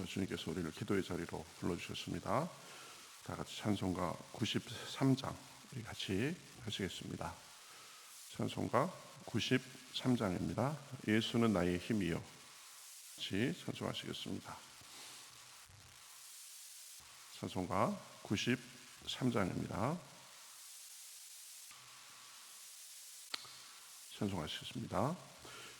주님께서 우리를 기도의 자리로 불러주셨습니다. 다 같이 찬송가 93장 우리 같이 하시겠습니다. 찬송가 93장입니다. 예수는 나의 힘이요. 같이 찬송하시겠습니다. 찬송가 93장입니다. 찬송하시겠습니다.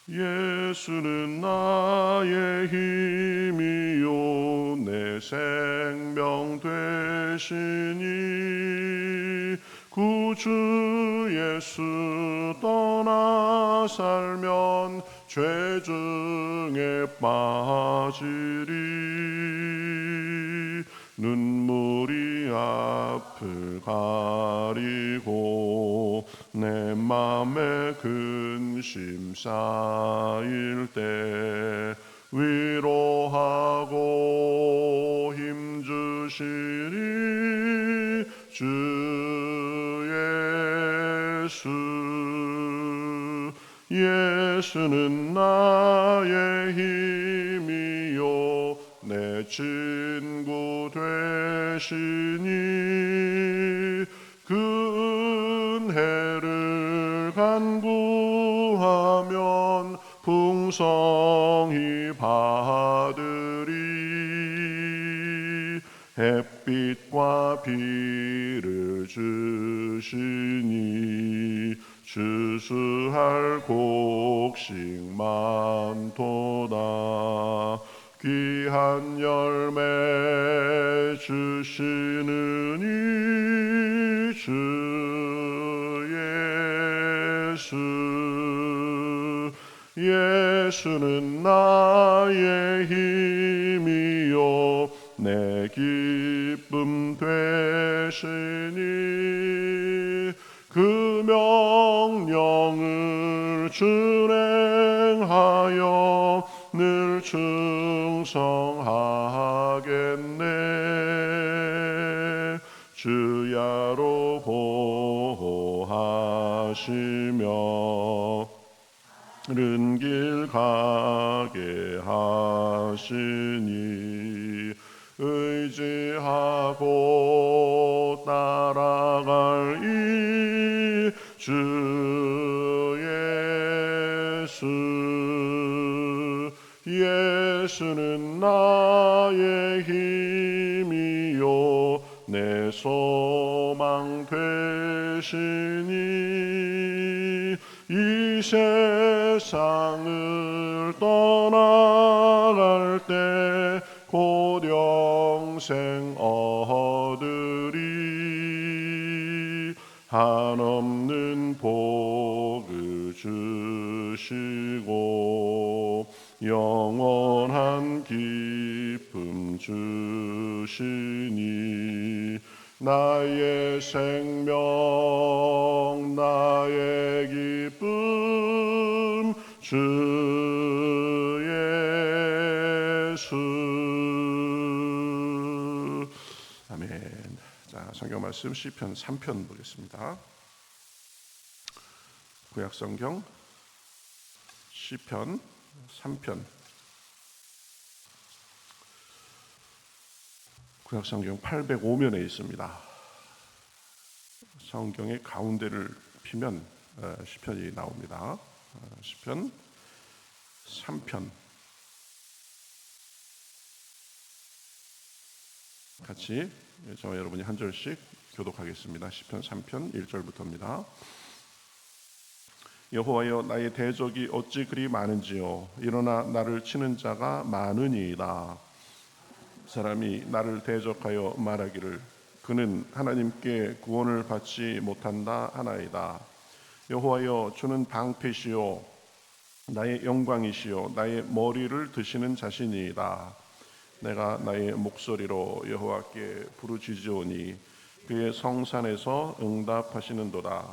예수는 나의 힘이요 내 생명 되시니 구주 예수 떠나 살면 죄 중에 빠지리 눈물이 앞을 가리고 내 맘에 근심 쌓일 때 위로하고 힘주시리 주 예수. 예수는 나의 힘이요 내 친구 되시니 그 은혜를 간구하면 풍성히 받으리. 햇빛과 비를 주시니 주수할 곡식 많도다. 귀한 열매 주시느니 주 예수. 예수는 나의 힘이요 내 기쁨 되시니 그 명령을 준행하여 늘 충성하겠네. 주야로 보호하시며 른 길 가게 하시니 의지하고 따라갈 이 주 예수. 예수는 나의 힘이요 내 소망 되시니 이 세상을 떠나갈 때 곧 영생 얻으리. 한없는 복을 주시고 영원한 기쁨 주시니 나의 생명 나의 기쁨 주 예수. 아멘. 자, 성경 말씀 시편 3편 보겠습니다. 구약 성경 시편 3편. 구약 성경 805면에 있습니다. 성경의 가운데를 피면 시편이 나옵니다. 시편 3편 같이 저와 여러분이 한 절씩 교독하겠습니다. 시편 3편 1절부터입니다. 여호와여 나의 대적이 어찌 그리 많은지요. 일어나 나를 치는 자가 많으니이다. 사람이 나를 대적하여 말하기를 그는 하나님께 구원을 받지 못한다 하나이다. 여호와여 주는 방패시요 나의 영광이시요 나의 머리를 드시는 자신이이다. 내가 나의 목소리로 여호와께 부르짖으오니 그의 성산에서 응답하시는도다.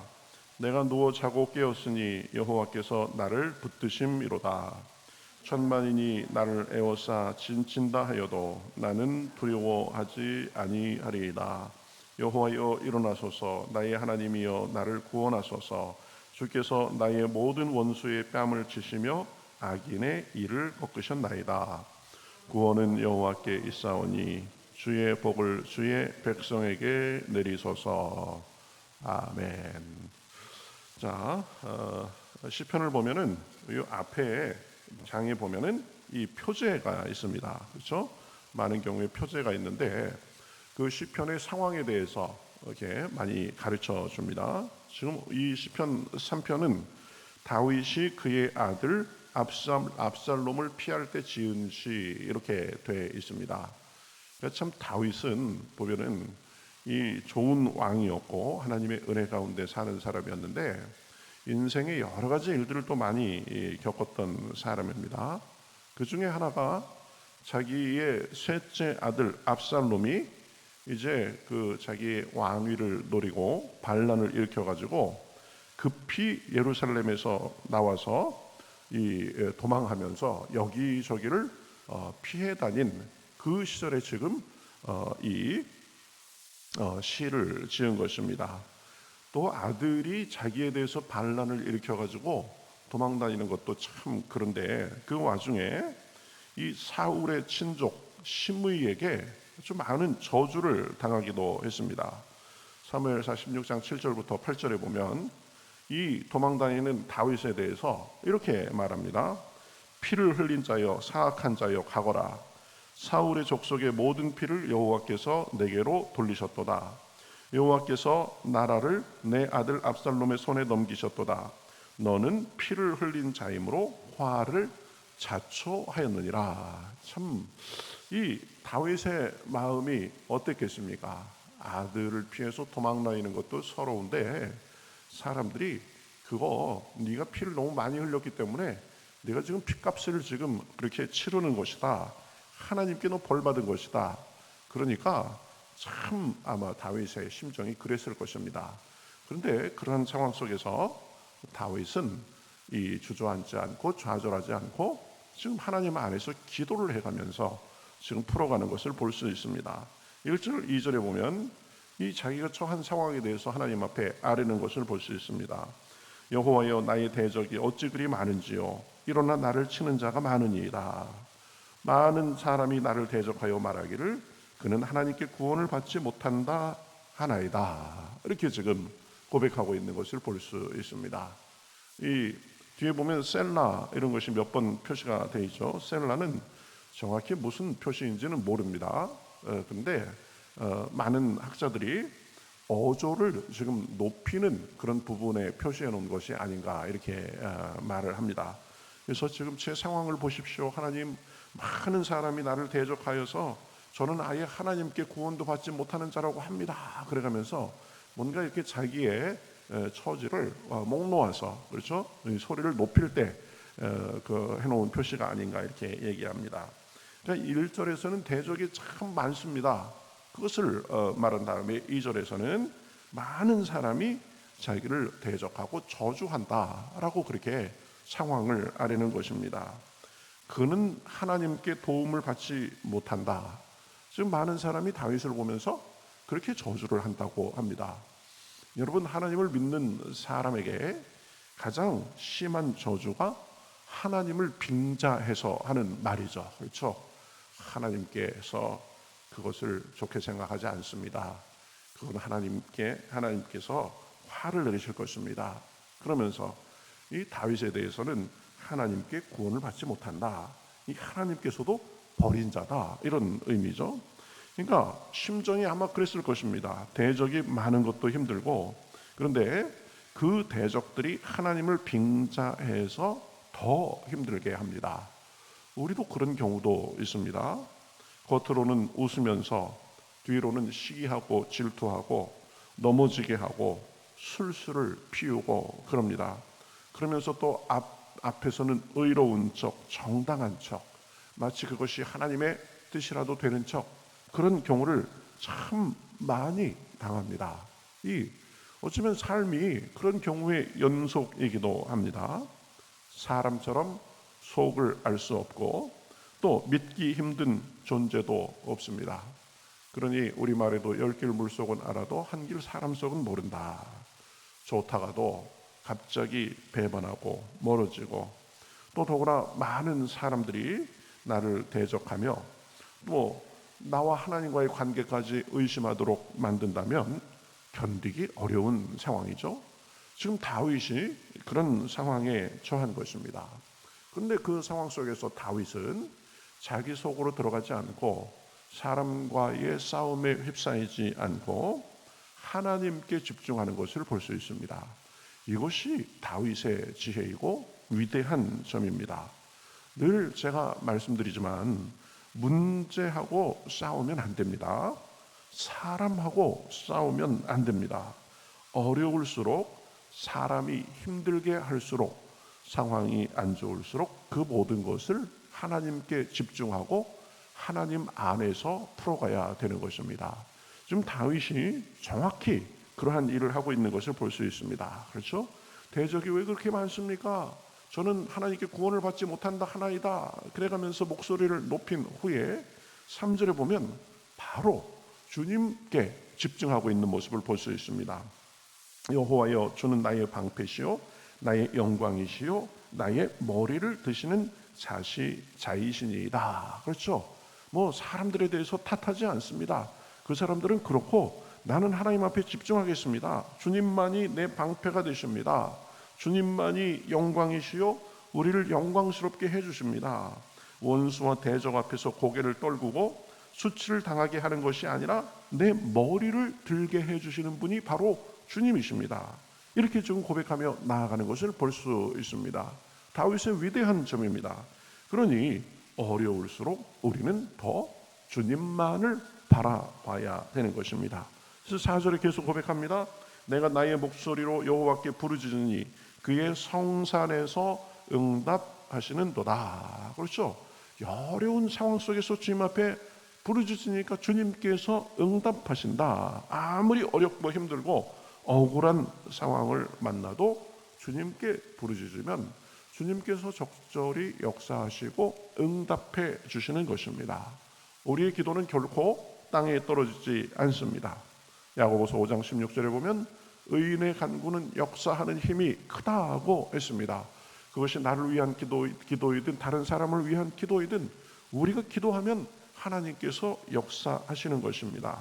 내가 누워 자고 깨었으니 여호와께서 나를 붙드심이로다. 천만인이 나를 에워싸 진친다 하여도 나는 두려워하지 아니하리이다. 여호와여 일어나소서. 나의 하나님이여 나를 구원하소서. 주께서 나의 모든 원수의 뺨을 치시며 악인의 이를 꺾으셨나이다. 구원은 여호와께 있사오니 주의 복을 주의 백성에게 내리소서. 아멘. 자, 시편을 보면은 이 앞에 장에 보면은 이 표제가 있습니다. 그렇죠? 많은 경우에 표제가 있는데 그 시편의 상황에 대해서 이렇게 많이 가르쳐 줍니다. 지금 이 시편 3편은 다윗이 그의 아들 압살롬을 피할 때 지은 시 이렇게 돼 있습니다. 참 다윗은 보면은 이 좋은 왕이었고 하나님의 은혜 가운데 사는 사람이었는데 인생의 여러 가지 일들을 또 많이 겪었던 사람입니다. 그 중에 하나가 자기의 셋째 아들 압살롬이 이제 그 자기의 왕위를 노리고 반란을 일으켜가지고 급히 예루살렘에서 나와서 이 도망하면서 여기저기를 피해 다닌 그 시절에 지금 이 시를 지은 것입니다. 또 아들이 자기에 대해서 반란을 일으켜가지고 도망다니는 것도 참 그런데 그 와중에 이 사울의 친족 시므이에게 좀 많은 저주를 당하기도 했습니다. 사무엘상 16장 7절부터 8절에 보면 이 도망다니는 다윗에 대해서 이렇게 말합니다. 피를 흘린 자여 사악한 자여 가거라. 사울의 족속의 모든 피를 여호와께서 내게로 돌리셨도다. 여호와께서 나라를 내 아들 압살롬의 손에 넘기셨도다. 너는 피를 흘린 자이므로 화를 자초하였느니라. 참 이 다윗의 마음이 어땠겠습니까? 아들을 피해서 도망다니는 것도 서러운데 사람들이 그거 네가 피를 너무 많이 흘렸기 때문에 네가 지금 피값을 지금 그렇게 치르는 것이다. 하나님께 너 벌 받은 것이다. 그러니까 참 아마 다윗의 심정이 그랬을 것입니다. 그런데 그런 상황 속에서 다윗은 이 주저앉지 않고 좌절하지 않고 지금 하나님 안에서 기도를 해가면서 지금 풀어가는 것을 볼 수 있습니다. 1절 2절에 보면 이 자기가 처한 상황에 대해서 하나님 앞에 아뢰는 것을 볼 수 있습니다. 여호와여 나의 대적이 어찌 그리 많은지요. 일어나 나를 치는 자가 많으니이다. 많은 사람이 나를 대적하여 말하기를 그는 하나님께 구원을 받지 못한다 하나이다. 이렇게 지금 고백하고 있는 것을 볼 수 있습니다. 이 뒤에 보면 셀라 이런 것이 몇 번 표시가 되어 있죠. 셀라는 정확히 무슨 표시인지는 모릅니다. 그런데 많은 학자들이 어조를 지금 높이는 그런 부분에 표시해 놓은 것이 아닌가 이렇게 말을 합니다. 그래서 지금 제 상황을 보십시오. 하나님, 많은 사람이 나를 대적하여서 저는 아예 하나님께 구원도 받지 못하는 자라고 합니다. 그래가면서 뭔가 이렇게 자기의 처지를 목 놓아서 그렇죠? 소리를 높일 때 그 해놓은 표시가 아닌가 이렇게 얘기합니다. 그러니까 1절에서는 대적이 참 많습니다. 그것을 말한 다음에 2절에서는 많은 사람이 자기를 대적하고 저주한다라고 그렇게 상황을 아뢰는 것입니다. 그는 하나님께 도움을 받지 못한다. 지금 많은 사람이 다윗을 보면서 그렇게 저주를 한다고 합니다. 여러분, 하나님을 믿는 사람에게 가장 심한 저주가 하나님을 빙자해서 하는 말이죠. 그렇죠? 하나님께서 그것을 좋게 생각하지 않습니다. 그건 하나님께서 화를 내리실 것입니다. 그러면서 이 다윗에 대해서는 하나님께 구원을 받지 못한다. 이 하나님께서도 버린 자다. 이런 의미죠. 그러니까 심정이 아마 그랬을 것입니다. 대적이 많은 것도 힘들고 그런데 그 대적들이 하나님을 빙자해서 더 힘들게 합니다. 우리도 그런 경우도 있습니다. 겉으로는 웃으면서 뒤로는 시기하고 질투하고 넘어지게 하고 술수를 피우고 그럽니다. 그러면서 또 앞에서는 의로운 척, 정당한 척, 마치 그것이 하나님의 뜻이라도 되는 척, 그런 경우를 참 많이 당합니다. 어쩌면 삶이 그런 경우의 연속이기도 합니다. 사람처럼 속을 알 수 없고 또 믿기 힘든 존재도 없습니다. 그러니 우리말에도 10길 물속은 알아도 한 길 사람 속은 모른다. 좋다가도 갑자기 배반하고 멀어지고 또 더구나 많은 사람들이 나를 대적하며 또 나와 하나님과의 관계까지 의심하도록 만든다면 견디기 어려운 상황이죠. 지금 다윗이 그런 상황에 처한 것입니다. 그런데 그 상황 속에서 다윗은 자기 속으로 들어가지 않고 사람과의 싸움에 휩싸이지 않고 하나님께 집중하는 것을 볼 수 있습니다. 이것이 다윗의 지혜이고 위대한 점입니다. 늘 제가 말씀드리지만 문제하고 싸우면 안 됩니다. 사람하고 싸우면 안 됩니다. 어려울수록 사람이 힘들게 할수록 상황이 안 좋을수록 그 모든 것을 하나님께 집중하고 하나님 안에서 풀어가야 되는 것입니다. 지금 다윗이 정확히 그러한 일을 하고 있는 것을 볼 수 있습니다. 그렇죠? 대적이 왜 그렇게 많습니까? 저는 하나님께 구원을 받지 못한다 하나이다. 그래가면서 목소리를 높인 후에 3절에 보면 바로 주님께 집중하고 있는 모습을 볼 수 있습니다. 여호와여, 주는 나의 방패시요 나의 영광이시요 나의 머리를 드시는 자이시니이다. 그렇죠? 사람들에 대해서 탓하지 않습니다. 그 사람들은 그렇고 나는 하나님 앞에 집중하겠습니다. 주님만이 내 방패가 되십니다. 주님만이 영광이시요 우리를 영광스럽게 해주십니다. 원수와 대적 앞에서 고개를 떨구고 수치를 당하게 하는 것이 아니라 내 머리를 들게 해주시는 분이 바로 주님이십니다. 이렇게 지금 고백하며 나아가는 것을 볼 수 있습니다. 다윗의 위대한 점입니다. 그러니 어려울수록 우리는 더 주님만을 바라봐야 되는 것입니다. 그래서 4절에 계속 고백합니다. 내가 나의 목소리로 여호와께 부르짖으니 그의 성산에서 응답하시는도다. 그렇죠? 어려운 상황 속에서 주님 앞에 부르짖으니까 주님께서 응답하신다. 아무리 어렵고 힘들고 억울한 상황을 만나도 주님께 부르짖으면 주님께서 적절히 역사하시고 응답해 주시는 것입니다. 우리의 기도는 결코 땅에 떨어지지 않습니다. 야고보서 5장 16절에 보면 의인의 간구는 역사하는 힘이 크다고 했습니다. 그것이 나를 위한 기도이든 다른 사람을 위한 기도이든 우리가 기도하면 하나님께서 역사하시는 것입니다.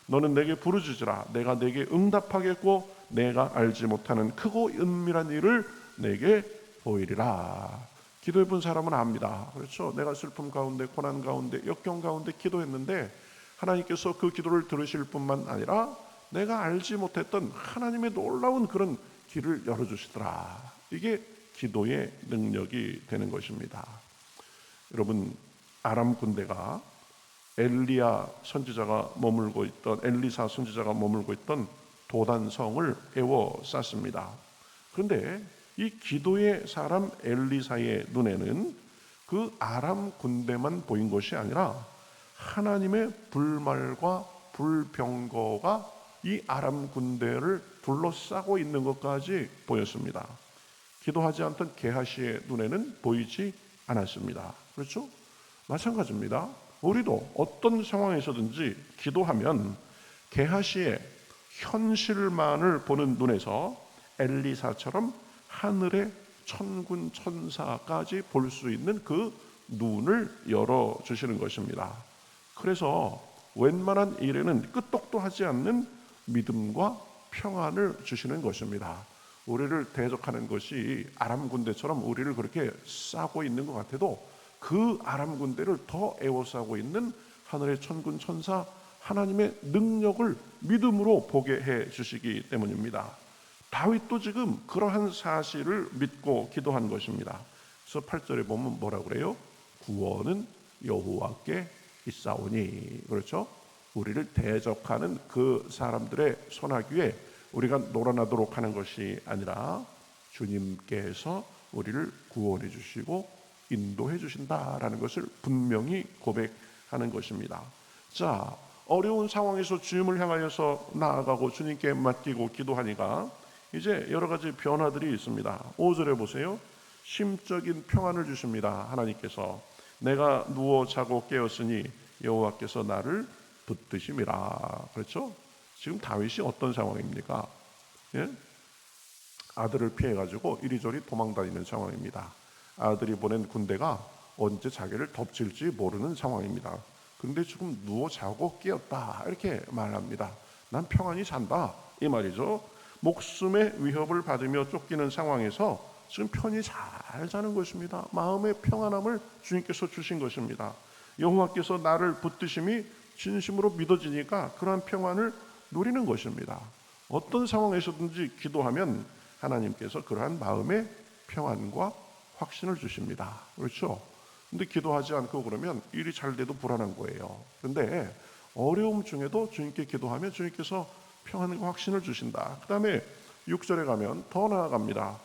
너는 내게 부르짖으라. 내가 내게 응답하겠고 내가 알지 못하는 크고 은밀한 일을 내게 보이리라. 기도해 본 사람은 압니다. 그렇죠? 내가 슬픔 가운데 고난 가운데 역경 가운데 기도했는데 하나님께서 그 기도를 들으실 뿐만 아니라 내가 알지 못했던 하나님의 놀라운 그런 길을 열어주시더라. 이게 기도의 능력이 되는 것입니다. 여러분, 아람 군대가 엘리사 선지자가 머물고 있던 도단성을 에워쌌습니다. 그런데 이 기도의 사람 엘리사의 눈에는 그 아람 군대만 보인 것이 아니라 하나님의 불말과 불병거가 이 아람 군대를 둘러싸고 있는 것까지 보였습니다. 기도하지 않던 게하시의 눈에는 보이지 않았습니다. 그렇죠? 마찬가지입니다. 우리도 어떤 상황에서든지 기도하면 게하시의 현실만을 보는 눈에서 엘리사처럼 하늘의 천군 천사까지 볼 수 있는 그 눈을 열어주시는 것입니다. 그래서 웬만한 일에는 끄떡도 하지 않는 믿음과 평안을 주시는 것입니다. 우리를 대적하는 것이 아람 군대처럼 우리를 그렇게 싸고 있는 것 같아도 그 아람 군대를 더 에워싸고 있는 하늘의 천군 천사 하나님의 능력을 믿음으로 보게 해 주시기 때문입니다. 다윗도 지금 그러한 사실을 믿고 기도한 것입니다. 그래서 8절에 보면 뭐라고 그래요? 구원은 여호와께 있사오니. 그렇죠? 우리를 대적하는 그 사람들의 손아귀에 우리가 놀아나도록 하는 것이 아니라 주님께서 우리를 구원해 주시고 인도해 주신다라는 것을 분명히 고백하는 것입니다. 자, 어려운 상황에서 주님을 향하여서 나아가고 주님께 맡기고 기도하니까 이제 여러 가지 변화들이 있습니다. 5절에 보세요. 심적인 평안을 주십니다. 하나님께서 내가 누워 자고 깨었으니 여호와께서 나를 붙드심이라. 그렇죠? 지금 다윗이 어떤 상황입니까? 예? 아들을 피해가지고 이리저리 도망다니는 상황입니다. 아들이 보낸 군대가 언제 자기를 덮칠지 모르는 상황입니다. 그런데 지금 누워 자고 깨었다 이렇게 말합니다. 난 평안히 잔다 이 말이죠. 목숨의 위협을 받으며 쫓기는 상황에서 지금 편히 잘 자는 것입니다. 마음의 평안함을 주님께서 주신 것입니다. 여호와께서 나를 붙드심이 진심으로 믿어지니까 그러한 평안을 누리는 것입니다. 어떤 상황에서든지 기도하면 하나님께서 그러한 마음의 평안과 확신을 주십니다. 그렇죠? 근데 기도하지 않고 그러면 일이 잘 돼도 불안한 거예요. 그런데 어려움 중에도 주님께 기도하면 주님께서 평안과 확신을 주신다. 그 다음에 6절에 가면 더 나아갑니다.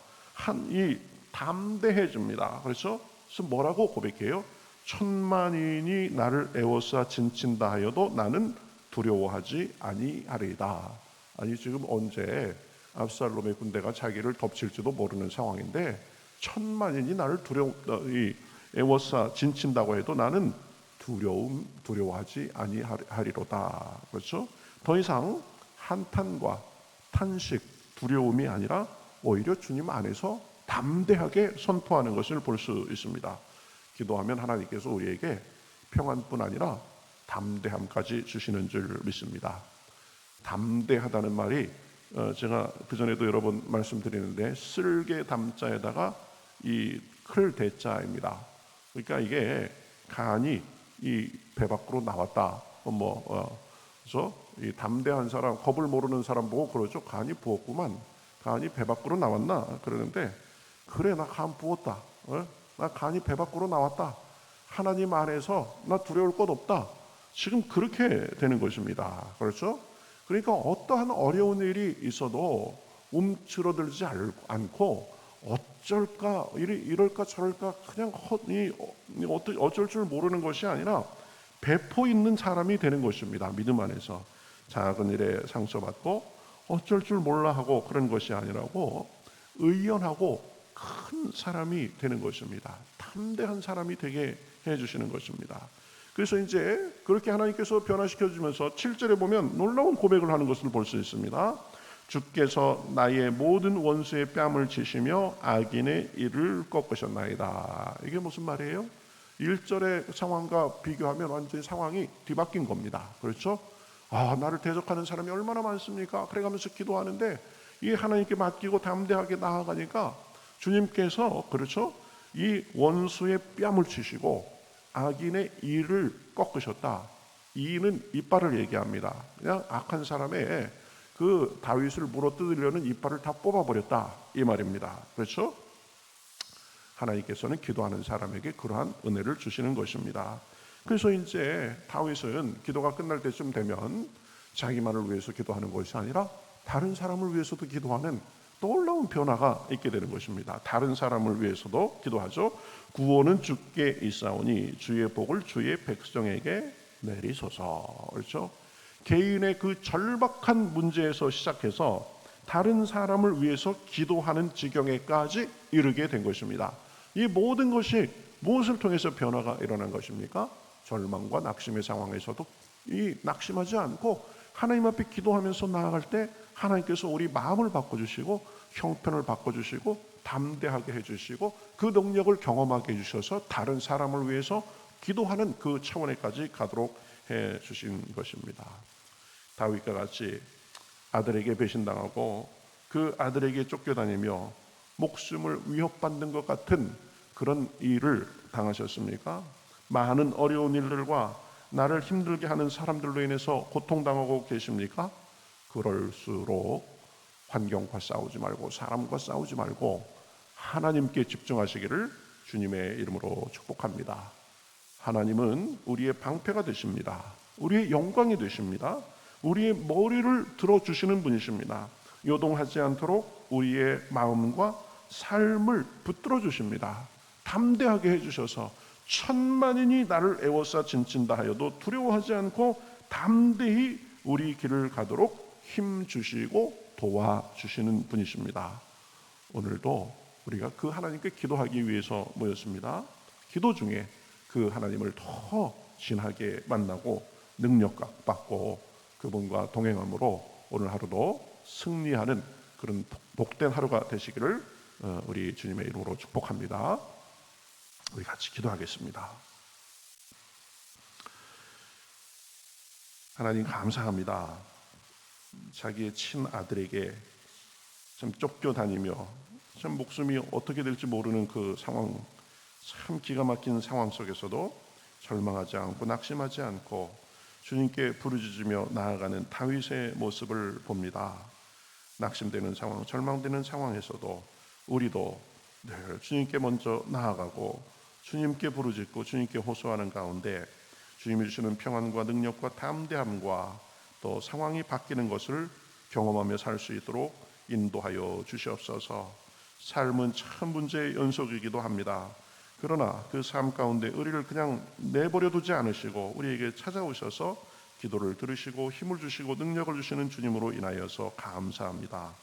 이 담대해집니다. 그래서 뭐라고 고백해요? 천만인이 나를 애워싸 진친다 하여도 나는 두려워하지 아니하리이다. 아니 지금 언제 압살롬의 군대가 자기를 덮칠지도 모르는 상황인데 천만인이 나를 애워싸 진친다고 해도 나는 두려워하지 아니하리로다. 그렇죠? 더 이상 한탄과 탄식, 두려움이 아니라 오히려 주님 안에서 담대하게 선포하는 것을 볼 수 있습니다. 기도하면 하나님께서 우리에게 평안뿐 아니라 담대함까지 주시는 줄 믿습니다. 담대하다는 말이 제가 그전에도 여러 번 말씀드리는데 쓸개 담자에다가 이 클 대자입니다. 그러니까 이게 간이 이 배 밖으로 나왔다. 그래서 이 담대한 사람, 겁을 모르는 사람 보고 그러죠. 간이 부었구만. 간이 배 밖으로 나왔나? 그러는데 그래 나 간 부었다. 나 간이 배 밖으로 나왔다. 하나님 안에서 나 두려울 것 없다. 지금 그렇게 되는 것입니다. 그렇죠? 그러니까 어떠한 어려운 일이 있어도 움츠러들지 않고 어쩔까 이럴까 저럴까 그냥 어쩔 줄 모르는 것이 아니라 배포 있는 사람이 되는 것입니다. 믿음 안에서 작은 일에 상처받고 어쩔 줄 몰라 하고 그런 것이 아니라고 의연하고 큰 사람이 되는 것입니다. 담대한 사람이 되게 해주시는 것입니다. 그래서 이제 그렇게 하나님께서 변화시켜 주면서 7절에 보면 놀라운 고백을 하는 것을 볼 수 있습니다. 주께서 나의 모든 원수의 뺨을 치시며 악인의 이를 꺾으셨나이다. 이게 무슨 말이에요? 1절의 상황과 비교하면 완전히 상황이 뒤바뀐 겁니다. 그렇죠? 나를 대적하는 사람이 얼마나 많습니까? 그래가면서 기도하는데 이 하나님께 맡기고 담대하게 나아가니까 주님께서 그렇죠? 이 원수의 뺨을 치시고 악인의 이를 꺾으셨다. 이는 이빨을 얘기합니다. 그냥 악한 사람의 그 다윗을 물어뜯으려는 이빨을 다 뽑아버렸다 이 말입니다. 그렇죠? 하나님께서는 기도하는 사람에게 그러한 은혜를 주시는 것입니다. 그래서 이제 다윗은 기도가 끝날 때쯤 되면 자기만을 위해서 기도하는 것이 아니라 다른 사람을 위해서도 기도하는 놀라운 변화가 있게 되는 것입니다. 다른 사람을 위해서도 기도하죠. 구원은 주께 있사오니 주의 복을 주의 백성에게 내리소서. 그렇죠? 개인의 그 절박한 문제에서 시작해서 다른 사람을 위해서 기도하는 지경에까지 이르게 된 것입니다. 이 모든 것이 무엇을 통해서 변화가 일어난 것입니까? 절망과 낙심의 상황에서도 이 낙심하지 않고 하나님 앞에 기도하면서 나아갈 때 하나님께서 우리 마음을 바꿔주시고 형편을 바꿔주시고 담대하게 해주시고 그 능력을 경험하게 해주셔서 다른 사람을 위해서 기도하는 그 차원에까지 가도록 해주신 것입니다. 다윗과 같이 아들에게 배신당하고 그 아들에게 쫓겨다니며 목숨을 위협받는 것 같은 그런 일을 당하셨습니까? 많은 어려운 일들과 나를 힘들게 하는 사람들로 인해서 고통당하고 계십니까? 그럴수록 환경과 싸우지 말고 사람과 싸우지 말고 하나님께 집중하시기를 주님의 이름으로 축복합니다. 하나님은 우리의 방패가 되십니다. 우리의 영광이 되십니다. 우리의 머리를 들어주시는 분이십니다. 요동하지 않도록 우리의 마음과 삶을 붙들어 주십니다. 담대하게 해주셔서 천만인이 나를 애워싸 진친다 하여도 두려워하지 않고 담대히 우리 길을 가도록 힘주시고 도와주시는 분이십니다. 오늘도 우리가 그 하나님께 기도하기 위해서 모였습니다. 기도 중에 그 하나님을 더 진하게 만나고 능력 받고 그분과 동행함으로 오늘 하루도 승리하는 그런 복된 하루가 되시기를 우리 주님의 이름으로 축복합니다. 우리 같이 기도하겠습니다. 하나님 감사합니다. 자기의 친아들에게 참 쫓겨다니며 참 목숨이 어떻게 될지 모르는 그 상황, 참 기가 막힌 상황 속에서도 절망하지 않고 낙심하지 않고 주님께 부르짖으며 나아가는 다윗의 모습을 봅니다. 낙심되는 상황, 절망되는 상황에서도 우리도 늘 주님께 먼저 나아가고 주님께 부르짖고 주님께 호소하는 가운데 주님이 주시는 평안과 능력과 담대함과 또 상황이 바뀌는 것을 경험하며 살 수 있도록 인도하여 주시옵소서. 삶은 참 문제의 연속이기도 합니다. 그러나 그 삶 가운데 우리를 그냥 내버려 두지 않으시고 우리에게 찾아오셔서 기도를 들으시고 힘을 주시고 능력을 주시는 주님으로 인하여서 감사합니다.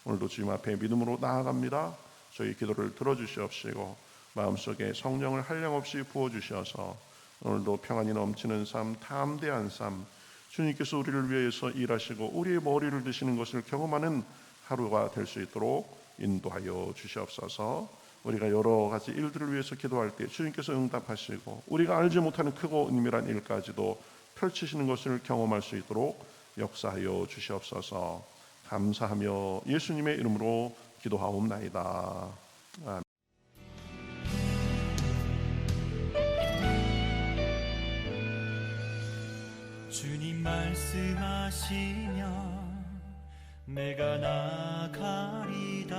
오늘도 주님 앞에 믿음으로 나아갑니다. 저희 기도를 들어주시옵시고 마음속에 성령을 한량없이 부어주셔서 오늘도 평안이 넘치는 삶, 담대한 삶, 주님께서 우리를 위해서 일하시고 우리의 머리를 드시는 것을 경험하는 하루가 될 수 있도록 인도하여 주시옵소서. 우리가 여러 가지 일들을 위해서 기도할 때 주님께서 응답하시고 우리가 알지 못하는 크고 은밀한 일까지도 펼치시는 것을 경험할 수 있도록 역사하여 주시옵소서. 감사하며 예수님의 이름으로 기도하옵나이다. 아멘. 주님 말씀하시면 내가 나가리다.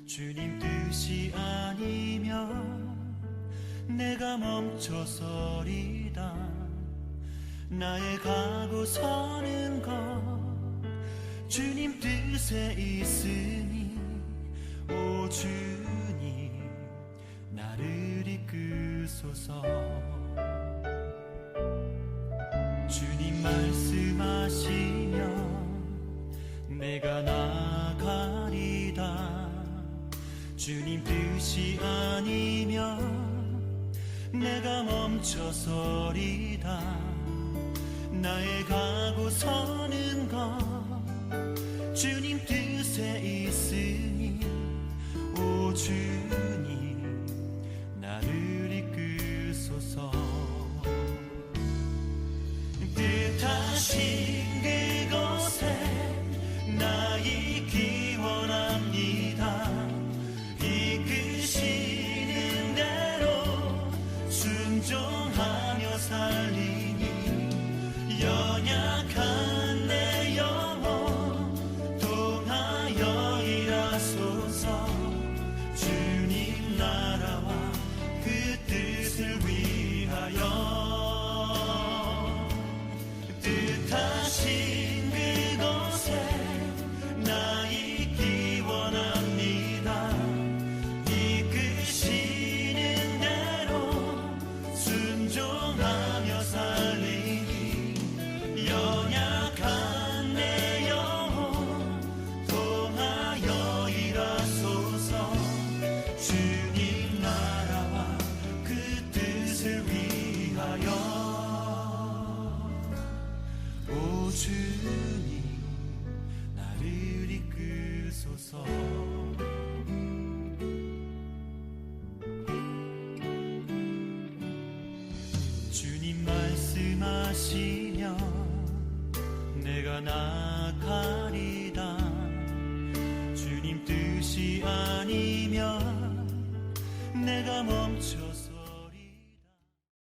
주님 뜻이 아니면 내가 멈춰서리다. 나의 가고 서는 것 주님 뜻에 있으니 오 주님 나를 이끄소서. 주님 말씀하시면 내가 나가리다. 주님 뜻이 아니면 내가 멈춰서리다. 나의 가고 서는 것 주님 뜻에 있으니 오 주님 나를 이끄소서. 뜻하신 그곳에 나 있기 원합니다. 이끄시는 대로 순종하며 살리니 연약한 내 영혼 통하여 일하소서. 주님 나라와 그 뜻을 위하여 뜻하신 그곳에 나 있기 원합니다. 이끄시는 대로 순종하며 살리니 연약한 내 영혼 통하여 일하소서. 주님 나라와 그 뜻을 위하여 오 주님 나를 이끄소서. 주님 말씀하시면 내가 나가리다. 주님 뜻이 아니면 내가 멈춰